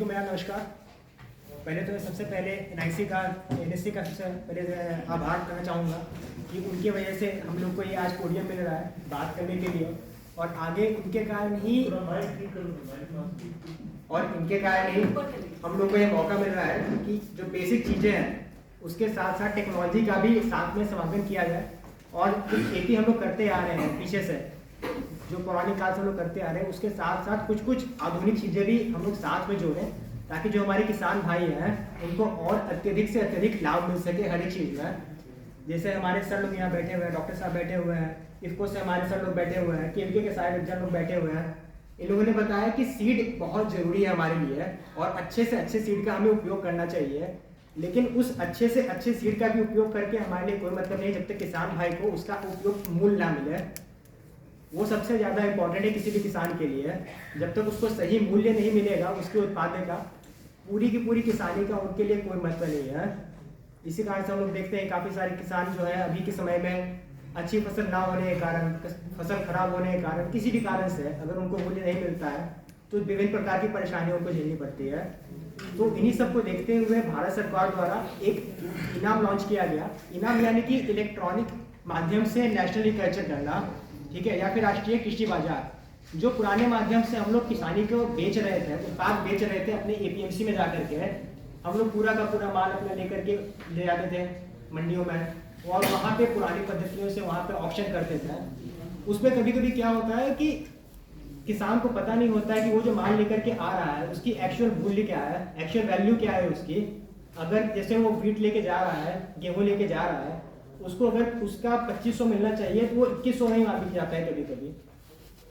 को मेरा नमस्कार। पहले तो सबसे पहले एनआईसी का एनएससी का सबसे पहले आभार करना चाहूँगा कि उनकी वजह से हम लोग को ये आज पोडियम मिल रहा है बात करने के लिए, और आगे उनके कारण ही हम लोग को ये मौका मिल रहा है कि जो बेसिक चीज़ें हैं उसके साथ साथ टेक्नोलॉजी का भी साथ में समावेश किया जाए। और कुछ खेती हम लोग करते आ रहे हैं पीछे से, जो पुरानी काल से हम लोग करते आ रहे हैं, उसके साथ साथ कुछ कुछ आधुनिक चीज़ें भी हम लोग साथ में जोड़ें, ताकि जो हमारे किसान भाई हैं उनको और अत्यधिक से अत्यधिक लाभ मिल सके हर एक चीज़ में। जैसे हमारे सर लोग यहाँ बैठे हुए हैं, डॉक्टर साहब बैठे हुए हैं, इफको से हमारे सर लोग बैठे हुए हैं, केवीके के सारे एग्जाम लोग बैठे हुए हैं। इन लोगों ने बताया कि सीड बहुत ज़रूरी है हमारे लिए और अच्छे से अच्छे सीड का हमें उपयोग करना चाहिए। लेकिन उस अच्छे से अच्छे सीड का भी उपयोग करके हमारे लिए कोई मतलब नहीं जब तक किसान भाई को उसका उपयुक्त मूल्य ना मिले। वो सबसे ज़्यादा इम्पोर्टेंट है किसी भी किसान के लिए। जब तक उसको सही मूल्य नहीं मिलेगा उसके उत्पाद का, पूरी की पूरी किसानी का उनके लिए कोई मतलब नहीं है। इसी कारण से हम लोग देखते हैं काफ़ी सारे किसान जो है अभी के समय में अच्छी फसल ना होने के कारण, फसल खराब होने के कारण, किसी भी कारण से अगर उनको मूल्य नहीं मिलता है तो विभिन्न प्रकार की परेशानियों को झेलनी पड़ती है। तो इन्हीं सबको देखते हुए भारत सरकार द्वारा एक इनाम लॉन्च किया गया। इनाम यानी कि इलेक्ट्रॉनिक माध्यम से नेशनल एग्रीकल्चर करना, ठीक है, या फिर राष्ट्रीय कृषि बाजार। जो पुराने माध्यम से हम लोग किसानी को बेच रहे थे, उत्पाद बेच रहे थे अपने एपीएमसी में जाकर के, हम लोग पूरा का पूरा माल अपना लेकर के ले जाते थे मंडियों में और वहाँ पे पुरानी पद्धतियों से वहाँ पे ऑक्शन करते थे। उसमें कभी कभी क्या होता है कि किसान को पता नहीं होता है कि वो जो माल लेकर के आ रहा है उसकी एक्चुअल मूल्य क्या है, एक्चुअल वैल्यू क्या है उसकी। अगर जैसे वो व्हीट लेके जा रहा है, गेहूँ लेके जा रहा है, उसको अगर उसका 2500 मिलना चाहिए तो वो 2100 में ही बिक जाता है, कभी कभी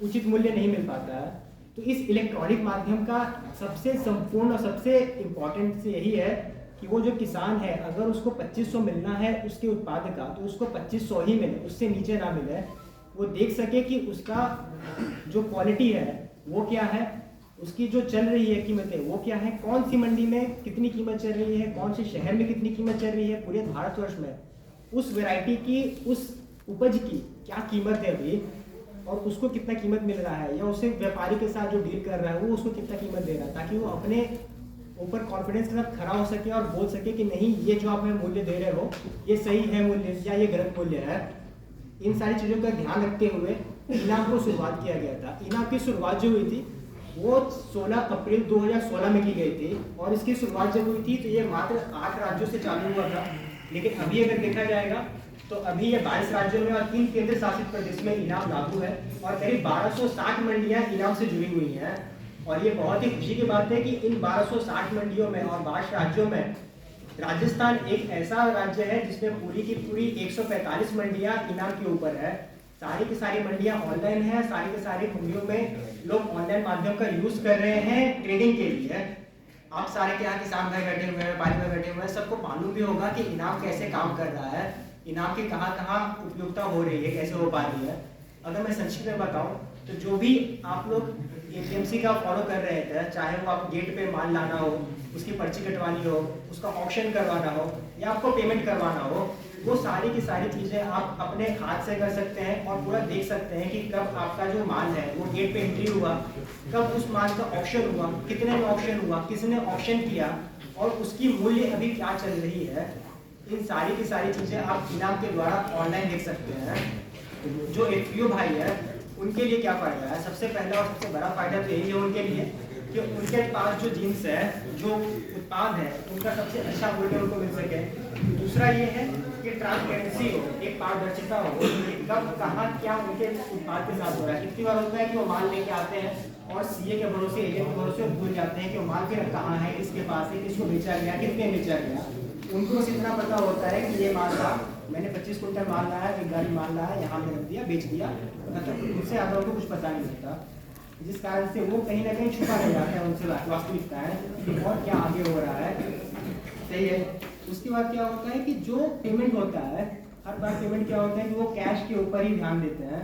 उचित मूल्य नहीं मिल पाता है। तो इस इलेक्ट्रॉनिक माध्यम का सबसे संपूर्ण और सबसे इम्पोर्टेंट यही है कि वो जो किसान है अगर उसको 2500 मिलना है उसके उत्पाद का तो उसको 2500 ही मिले, उससे नीचे ना मिले। वो देख सके कि उसका जो क्वालिटी है वो क्या है, उसकी जो चल रही है कीमतें वो क्या है, कौन सी मंडी में कितनी कीमत चल रही है, कौन से शहर में कितनी कीमत चल रही है, पूरे भारतवर्ष में उस वैरायटी की, उस उपज की क्या कीमत है अभी, और उसको कितना कीमत मिल रहा है, या उसे व्यापारी के साथ जो डील कर रहा है वो उसको कितना कीमत दे रहा है, ताकि वो अपने ऊपर कॉन्फिडेंस के साथ खड़ा हो सके और बोल सके कि नहीं ये जो आप हमें मूल्य दे रहे हो ये सही है मूल्य या ये गलत मूल्य है। इन सारी चीज़ों का ध्यान रखते हुए इनाम को शुरुआत किया गया था। इनाम की शुरुआत जो हुई थी वो 16 अप्रैल 2016 में की गई थी, और इसकी शुरुआत जब हुई थी तो ये मात्र 8 राज्यों से चालू हुआ था। लेकिन अभी अगर देखा जाएगा तो अभी ये 22 राज्यों में और 3 केंद्र शासित प्रदेश में इनाम लागू है, और करीब 1260 मंडियां इनाम से जुड़ी हुई हैं। और ये बहुत ही खुशी की बात है कि इन 1260 मंडियों में और 22 राज्यों में राजस्थान एक ऐसा राज्य है जिसमें पूरी की पूरी 145 मंडियां इनाम के ऊपर है। सारी की सारी मंडियां ऑनलाइन है, सारी की सारी मंडियों में लोग ऑनलाइन माध्यम का यूज कर रहे हैं ट्रेडिंग के लिए। आप सारे के यहाँ किसान भाई बैठे हुए हैं, व्यापारी भाई बैठे हुए हैं, सबको मालूम भी होगा कि इनाम कैसे काम कर रहा है, इनाम की कहाँ कहाँ उपयोगिता हो रही है, कैसे हो पा रही है। अगर मैं संक्षिप्त में बताऊं तो जो भी आप लोग एपीएमसी का फॉलो कर रहे थे, चाहे वो आप गेट पे माल लाना हो, उसकी पर्ची कटवानी हो, उसका ऑक्शन करवाना हो, या आपको पेमेंट करवाना हो, वो सारी की सारी चीज़ें आप अपने हाथ से कर सकते हैं और पूरा देख सकते हैं कि कब आपका जो माल है वो गेट पे एंट्री हुआ, कब उस माल का ऑक्शन हुआ, कितने में ऑक्शन हुआ, किसने ऑक्शन किया, और उसकी मूल्य अभी क्या चल रही है। इन सारी की सारी चीज़ें आप इनाम के द्वारा ऑनलाइन देख सकते हैं। जो एफपीओ भाई है उनके लिए क्या फ़ायदा है, सबसे पहला और सबसे बड़ा फायदा तो यही है उनके लिए कि उनके पास जो जीन्स है, जो उत्पाद है, उनका सबसे अच्छा मूल्य उनको मिल सके। दूसरा ये है कि ट्रांसपेरेंसी हो, एक पारदर्शिता हो, कब कहाँ क्या उनके उत्पाद के साथ हो रहा है। कितनी बार होता है कि वो माल लेके आते हैं और सीए के भरोसे, एजेंट के भरोसे भूल जाते हैं कि वो माल फिर कहाँ है, किसके पास है, किसको बेचा गया, कितने बेचा गया। उनको बस इतना पता होता है कि ये माल था, मैंने 25 कुंटल माल लाया, एक गाड़ी माल लाया, यहाँ पे रख दिया, बेच दिया, मतलब उससे ज़्यादा उनको कुछ पता नहीं होता। जिस कारण से वो कहीं ना कहीं छुपा रह जाता है उनसे वास्तविकता है कि और क्या आगे हो रहा है। सही है। उसके बाद क्या होता है कि जो पेमेंट होता है, हर बार पेमेंट क्या होता है कि वो कैश के ऊपर ही ध्यान देते हैं।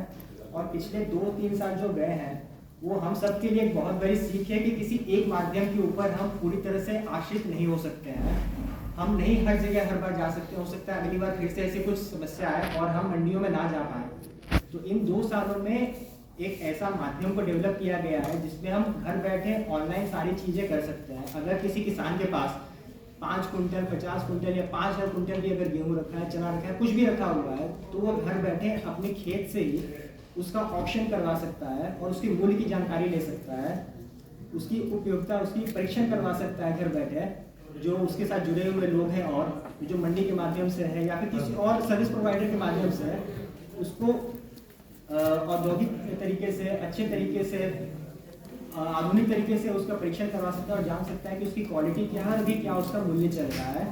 और पिछले 2-3 साल जो गए हैं वो हम सब के लिए एक बहुत बड़ी सीख है कि किसी एक माध्यम के ऊपर हम पूरी तरह से आश्रित नहीं हो सकते हैं। हम नहीं हर जगह हर बार जा सकते, हो सकता है अगली बार फिर से ऐसी कुछ समस्या आए और हम मंडियों में ना जा पाए। तो इन 2 सालों में एक ऐसा माध्यम को डेवलप किया गया है जिसमें हम घर बैठे ऑनलाइन सारी चीज़ें कर सकते हैं। अगर किसी किसान के पास 5 कुंटल 50 कुंटल या 5,000 कुंटल भी अगर गेहूँ रखा है, चना रखा है, कुछ भी रखा हुआ है, तो वो घर बैठे अपने खेत से ही उसका ऑप्शन करवा सकता है और उसकी मूल्य की जानकारी ले सकता है, उसकी उपयोगिता, उसकी परीक्षण करवा सकता है घर बैठे, जो उसके साथ जुड़े हुए लोग हैं और जो मंडी के माध्यम से है या फिर किसी और सर्विस प्रोवाइडर के माध्यम से है, उसको औद्योगिक तरीके से, अच्छे तरीके से, आधुनिक तरीके से उसका परीक्षण करवा सकता है और जान सकता है कि उसकी क्वालिटी क्या है, अभी क्या उसका मूल्य चल रहा है।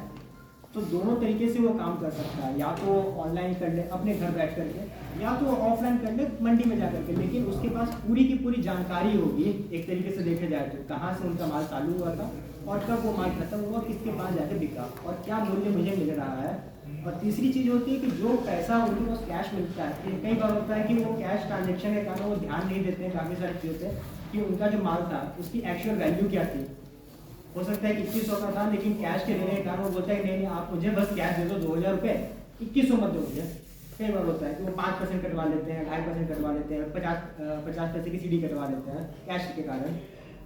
तो दोनों तरीके से वो काम कर सकता है, या तो ऑनलाइन कर ले अपने घर बैठ करके, या तो ऑफलाइन कर ले मंडी में जा करके, लेकिन उसके पास पूरी की पूरी जानकारी होगी। एक तरीके से देखा जाए तो कहाँ से उनका माल चालू हुआ था और कब वो माल खत्म हुआ, किसके पास जाके बिका और क्या मूल्य मुझे मिल रहा है। और तीसरी चीज़ होती है कि जो पैसा उनके पास कैश मिलता है, कई बार होता है कि वो कैश ट्रांजेक्शन के कारण वो ध्यान नहीं देते हैं काफ़ी सारी चीज़ों पे कि उनका जो माल था उसकी एक्चुअल वैल्यू क्या थी। हो सकता है कि 2100 का था, लेकिन कैश के देने के कारण वो बोलता है नहीं नहीं आप मुझे बस कैश दे दो 2,000 रुपये, 2100 मत दो मुझे। कई बार होता है कि वो 5% कटवा लेते हैं, 2.5% कटवा लेते हैं, 50 पैसे की सीडी कटवा लेते हैं कैश के कारण।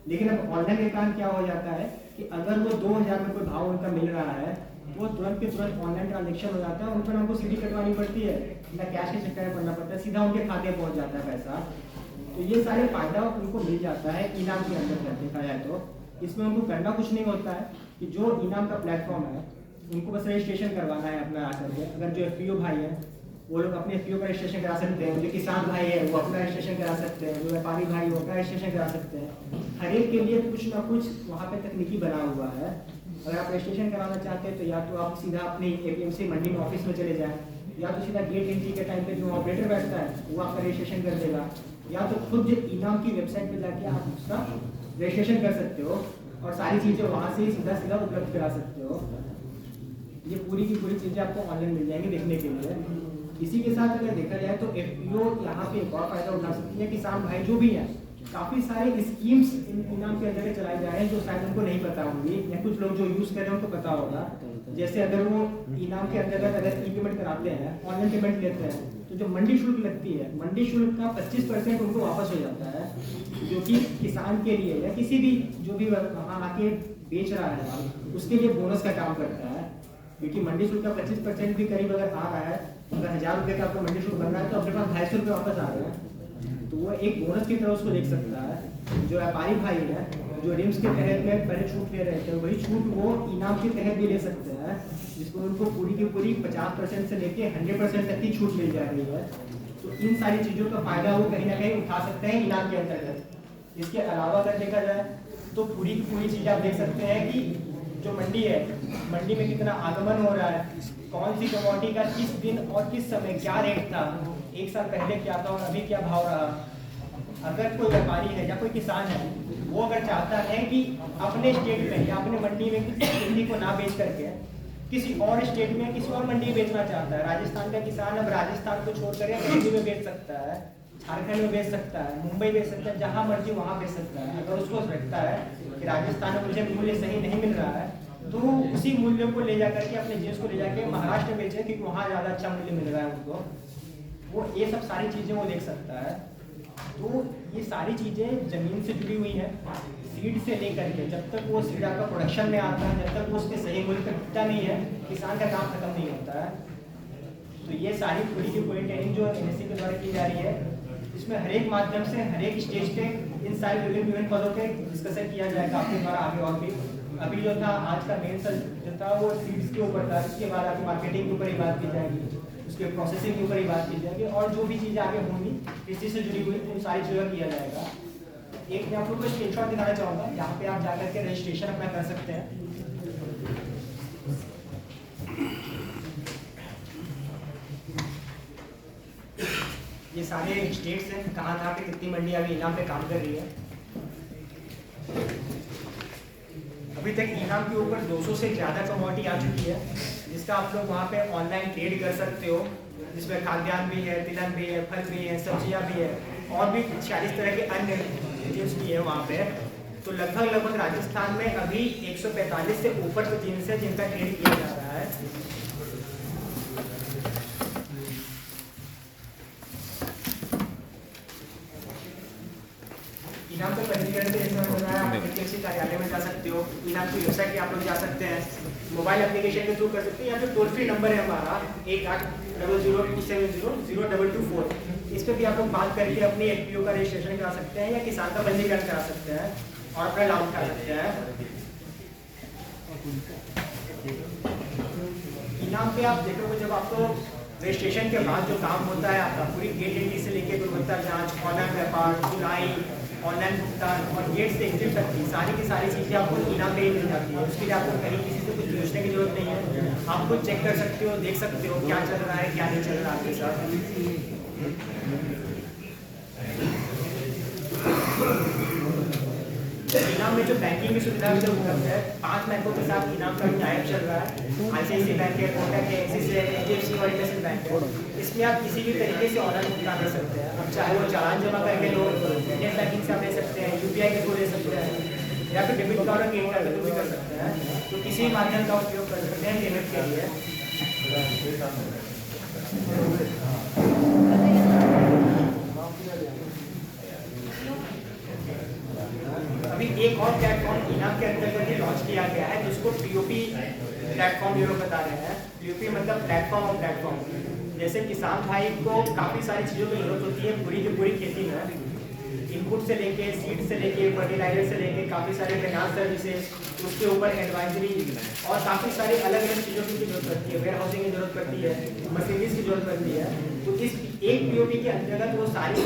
लेकिन अब ऑनलाइन के कारण क्या हो जाता है कि अगर वो 2,000 में कोई भाव उनका मिल रहा है, वो तुरंत के तुरंत ऑनलाइन ट्रांजेक्शन हो जाता है, उनको ना उनको सीडी कटवानी पड़ती है ना कैश के चक्कर में पड़ना पड़ता है, सीधा उनके खाते पहुँच जाता है पैसा। तो ये सारे फायदा उनको मिल जाता है इनाम के अंदर देखा जाए तो। इसमें उनको करना कुछ नहीं होता है कि जो इनाम का प्लेटफॉर्म है उनको बस रजिस्ट्रेशन करवाना है अपना आकर के। अगर जो एफपीओ भाई है वो लोग अपने एफपीओ का रजिस्ट्रेशन करा सकते हैं, जो किसान भाई है वो अपना रजिस्ट्रेशन करा सकते हैं, जो व्यापारी भाई है वो अपना रजिस्ट्रेशन करा सकते हैं। हर एक के लिए कुछ ना कुछ वहाँ पे तकनीकी बना हुआ है। अगर आप रजिस्ट्रेशन कराना चाहते हैं तो या तो आप सीधा अपनी एपीएमसी मंडी में ऑफिस में चले जाएँ, या तो सीधा गेट एंट्री के टाइम पे जो ऑपरेटर बैठता है वो आपका रजिस्ट्रेशन कर देगा, या तो खुद जो इनाम की वेबसाइट पे जाके आप उसका रजिस्ट्रेशन कर सकते हो और सारी चीज़ें वहाँ से ही सीधा सीधा उपलब्ध करा सकते हो। ये पूरी की पूरी चीज़ें आपको ऑनलाइन मिल जाएंगी देखने के लिए। इसी के साथ अगर देखा जाए तो एफपीओ यहाँ पे एक और फायदा उठा सकती है। किसान भाई जो भी हैं काफ़ी सारे स्कीम्स इनाम के अंदर चलाए जा रहे हैं जो शायद उनको नहीं पता होंगी, या कुछ लोग जो यूज़ कर रहे हैं उनको पता होगा। जैसे अगर वो इनाम के अंतर्गत अगर ई पेमेंट कराते हैं, ऑनलाइन पेमेंट लेते हैं, तो जो मंडी शुल्क लगती है, मंडी शुल्क का 25% उनको वापस हो जाता है, जो कि किसान के लिए या किसी भी जो भी वहाँ आके बेच रहा है माल उसके लिए बोनस का काम करता है। क्योंकि मंडी शुल्क का 25% भी करीब अगर आ रहा है, अगर 1,000 रुपये का आपका मंडी शुल्क बन रहा है तो अपने पास 250 रुपये वापस आ रहे हैं, तो वो एक बोनस की तरह उसको देख सकता है। जो व्यापारी भाई है जो रिम्स के तहत में पहले छूट ले रहे थे, वही छूट वो इनाम के तहत भी ले सकते हैं, जिसको उनको पूरी की पूरी 50% से लेके 100% तक की छूट मिल जा रही है। तो इन सारी चीज़ों का फायदा वो कहीं ना कहीं उठा सकते हैं इनाम के अंतर्गत। इसके अलावा अगर देखा जाए तो पूरी की पूरी चीज़ आप देख सकते हैं कि जो मंडी है, मंडी में कितना आगमन हो रहा है, कौन सी कमोडिटी का किस दिन और किस समय क्या रेट था, एक साल पहले क्या था और अभी क्या भाव रहा। अगर कोई व्यापारी है या कोई किसान है वो अगर चाहता है कि अपने स्टेट में या अपने मंडी में किसी सब्जी को ना बेच करके किसी और स्टेट में किसी और मंडी में बेचना चाहता है, राजस्थान का किसान अब राजस्थान को छोड़ कर दिल्ली में बेच सकता है, झारखंड में बेच सकता है, मुंबई बेच सकता है, जहाँ मर्जी वहाँ बेच सकता है। अगर उसको लगता है कि राजस्थान में मुझे मूल्य सही नहीं मिल रहा है तो उसी मूल्य को ले जाकर के अपने जिन्स को ले जाकर महाराष्ट्र में बेचे क्योंकि वहाँ ज़्यादा अच्छा मूल्य मिल रहा है उनको। वो ये सब सारी चीज़ें वो देख सकता है। तो ये सारी चीज़ें ज़मीन से जुड़ी हुई हैं, सीड से लेकर के जब तक वो सीड आपका प्रोडक्शन में आता है, जब तक वो उसके सही मूल्य पर बिकता नहीं है, किसान का काम खत्म नहीं होता है। तो ये सारी पूरी की पूरी ट्रेनिंग जो NSE के द्वारा की जा रही है, इसमें हर एक माध्यम से हर एक स्टेज पे इन सारे विभिन्न पदों पे डिस्कशन किया जाएगा आपके द्वारा आगे। और भी अभी जो था आज का मेन जो था वो सीड्स के ऊपर था, इसके बाद आपकी मार्केटिंग के ऊपर ही बात की जाएगी, उसके प्रोसेसिंग के ऊपर ही बात की जाएगी, और जो भी चीज़ें आगे होंगी इसी से जुड़ी हुई उन सारी चीज़ों का किया जाएगा। एक मैं आप लोग को स्क्रीनशॉट दिखाना चाहूँगा, यहाँ पे आप जाकर के रजिस्ट्रेशन अपना कर सकते हैं। ये सारे स्टेट्स हैं कहाँ कहाँ पे कितनी मंडी अभी इनाम पे काम कर रही है। अभी तक इनाम के ऊपर 200 से ज़्यादा कमोडिटी आ चुकी है, जिसका आप लोग वहाँ पे ऑनलाइन ट्रेड कर सकते हो, जिसमें खाद्यान्न भी है, तिलहन भी है, फल भी है, सब्जियाँ भी है, और भी 40 तरह के अन्य चीज़ भी है वहाँ पे। तो लगभग राजस्थान में अभी 145 से ऊपर के जिन्स है जिनका ट्रेड किया जा रहा है। इनाम की वेबसाइट पे आप लोग जा सकते हैं, मोबाइल एप्लीकेशन के थ्रू कर सकते हैं, या फिर टोल फ्री नंबर है हमारा 1800270224, इस पर भी आप लोग बात करके अपनी एफपीओ का रजिस्ट्रेशन करा सकते हैं या किसान का पंजीकरण करा सकते हैं और अपना लाभ उठा सकते हैं। इनाम पे आप देखोगे जब आपको रजिस्ट्रेशन के बाद जो काम होता है आपका पूरी गेट एंट्री से लेकर गुणवत्ता जांच, ऑनलाइन व्यापार, चुनाई, ऑनलाइन भुगतान और गेट से एग्जिट तक की सारी चीज़ें आपको इनाम पे ही मिल जाती है। उसके लिए आपको कहीं किसी से कुछ पूछने की जरूरत नहीं है, आप खुद चेक कर सकते हो, देख सकते हो क्या चल रहा है क्या नहीं चल रहा आपके साथ। इनाम में जो बैंकिंग की सुविधा जो उपलब्ध है, 5 बैंकों के साथ इनाम का टाइप चल रहा है। ICICI बैंक है, कोटक है, एक्सिस है, HDFC और इंडसइंड बैंक है। इसमें आप किसी भी तरीके से ऑनलाइन भुगतान कर सकते हैं। अब चाहे वो चालान जमा करके लो, नेट बैंकिंग से आप ले सकते हैं, UPI के थ्रू ले सकते हैं, या फिर डेबिट कार्ड और क्रेडिट कार्ड के थ्रू भी कर सकते हैं। तो किसी भी माध्यम का उपयोग कर सकते हैं पेमेंट के लिए। अभी एक और प्लेटफॉर्म इनाम के अंतर्गत ही लॉन्च किया गया है, जिसको POP प्लेटफॉर्म ये लोग बता रहे हैं। POP मतलब प्लेटफॉर्म ऑफ प्लेटफॉर्म। जैसे किसान भाई को काफ़ी सारी चीज़ों की जरूरत होती है पूरी की पूरी खेती में, इनपुट से लेके सीड से लेके फर्टिलाइजर से लेके काफ़ी सारे फाइनेंस सर्विसेज, उसके ऊपर एडवाइजरी और काफ़ी सारी अलग अलग चीज़ों की जरूरत पड़ती है, वेयर हाउसिंग की जरूरत पड़ती है, मशीनरीज की जरूरत पड़ती है। तो इस एक POP के अंतर्गत वो सारी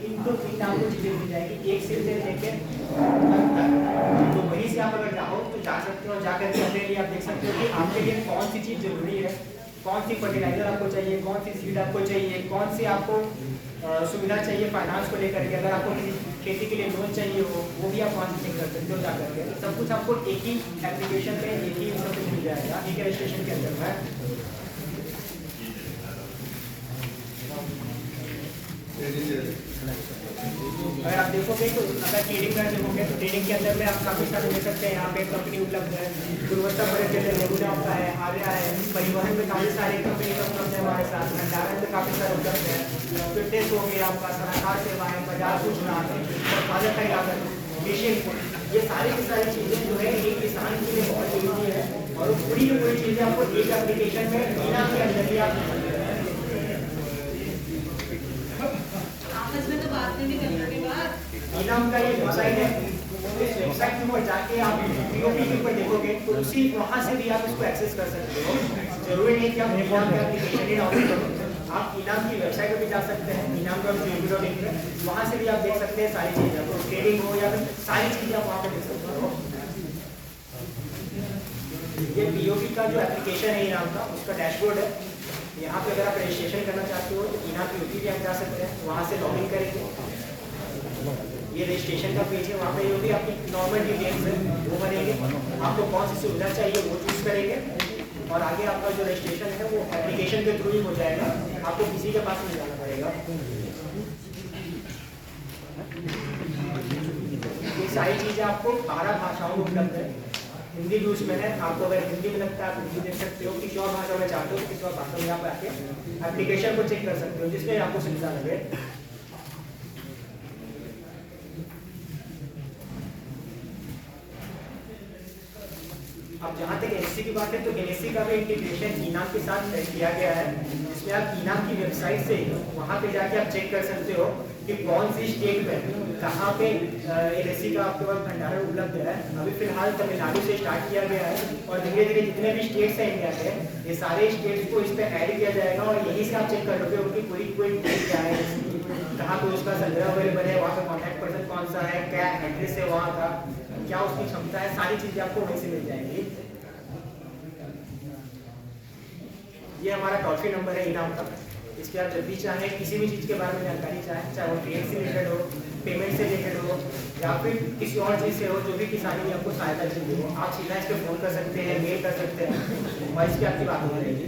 इनपुट आपको चीज़ें मिल जाएगी एक सीड से लेके। तो वहीं से आप अगर जाओ तो जा सकते हो, जा करके अपने लिए आप देख सकते हो कि आपके लिए कौन सी चीज़ जरूरी है, कौन सी फर्टिलाइजर आपको चाहिए, कौन सी सीड आपको चाहिए, कौन सी आपको सुविधा चाहिए फाइनेंस को लेकर के। अगर आपको किसी खेती के लिए लोन चाहिए हो वो भी आप वहाँ से चेक कर सकते हो जा करके। सब कुछ आपको एक ही एप्लीकेशन पे एक ही सब कुछ मिल जाएगा, एक रजिस्ट्रेशन के अंदर है। अगर आप देखोगे तो अगर ट्रेडिंग में देखोगे तो ट्रेडिंग के अंदर में आप काफ़ी सारे देख सकते हैं। यहाँ पे कंपनी उपलब्ध है, गुणवत्ता परिचय रेगुलर आपका है, आर्या है, परिवहन में काफ़ी सारे कंपनी उपलब्ध है हमारे साथ, भंडारण में काफ़ी सारे उपलब्ध है, फिटनेस हो गया आपका, सलाहकार सेवाएं, बाजार सूचना, उत्पादक लागत, कृषि, ये सारी की सारी चीज़ें जो है एक किसान के लिए बहुत जरूरी है। और वो पूरी की पूरी चीज़ें आपको एक एप्लीकेशन में इनाम के अंदर ही आप इनाम का ये वेबसाइट है। इस वेबसाइट के ऊपर जाके आप POP के ऊपर देखोगे तो उसी वहाँ से भी आप इसको एक्सेस कर सकते हो। जरूरी नहीं कि आप इनाम का एप्लीकेशन ही डाउनलोड करो, आप इनाम की वेबसाइट पर भी जा सकते हैं, इनाम का लिंक है, वहाँ से भी आप देख सकते हैं सारी चीज़ें, तो ट्रेडिंग हो या फिर सारी चीज़ें आप वहाँ पर देख सकते हो। ये POP का जो एप्लीकेशन है इनाम का, उसका डैशबोर्ड है। यहाँ पे अगर आप रजिस्ट्रेशन करना चाहते हो तो इनाम POP भी आप जा सकते हैं, वहाँ से लॉगिन करेंगे, ये रजिस्ट्रेशन का पेज है, वहाँ पे जो भी आपकी नॉर्मल डिटेल्स है वो भरेंगे, आपको कौन सी सुविधा चाहिए वो चूज करेंगे और आगे आपका जो रजिस्ट्रेशन है वो एप्लीकेशन के थ्रू ही हो जाएगा, आपको किसी के पास नहीं जाना पड़ेगा। ये सारी चीज़ें आपको 12 भाषाओं में उपलब्ध है, हिंदी भी उसमें है। आपको अगर हिंदी में लगता है आप हिंदी देख सकते हो, किसी और भाषा में चाहते हो तो किसी और भाषा में आप आके एप्लीकेशन को चेक कर सकते हो जिसमें आपको सुविधा लगे। अब जहाँ तक NSE की बात है तो NSE का भी इंटीग्रेशन इनाम के साथ किया गया है, जिसमें आप इनाम की वेबसाइट से वहाँ पे जाके आप चेक कर सकते हो कि कौन सी स्टेट में कहाँ पे NSE का आपके पास भंडारण उपलब्ध है। अभी फिलहाल तमिलनाडु से स्टार्ट किया गया है और धीरे धीरे जितने भी स्टेट्स हैं इंडिया के, ये सारे स्टेट्स को इस पर ऐड किया जाएगा और यहीं से आप चेक कर लोगे उनकी कोई क्या है, कहाँ पे उसका संग्रह अवेलेबल है, वहाँ पे कॉन्टैक्ट पर्सन कौन सा है, क्या एड्रेस है वहाँ का, क्या उसकी क्षमता है, सारी चीजें आपको वहीं से मिल जाएंगी। ये हमारा टोल फ्री नंबर है इनाम का, इस पर आप जब भी चाहें किसी भी चीज़ के बारे में जानकारी चाहें, चाहे वो ट्रेड से रिलेटेड हो, पेमेंट से रिलेटेड हो या फिर किसी और चीज़ से हो, जो भी किसानी में आपको सहायता चाहिए हो, आप सीधा इस पर फ़ोन कर सकते हैं, मेल कर सकते हैं और इस पर आपकी बात हो जाएगी।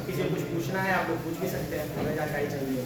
किसी को कुछ पूछना है आप लोग पूछ भी सकते हैं, अगर जानकारी चाहिए।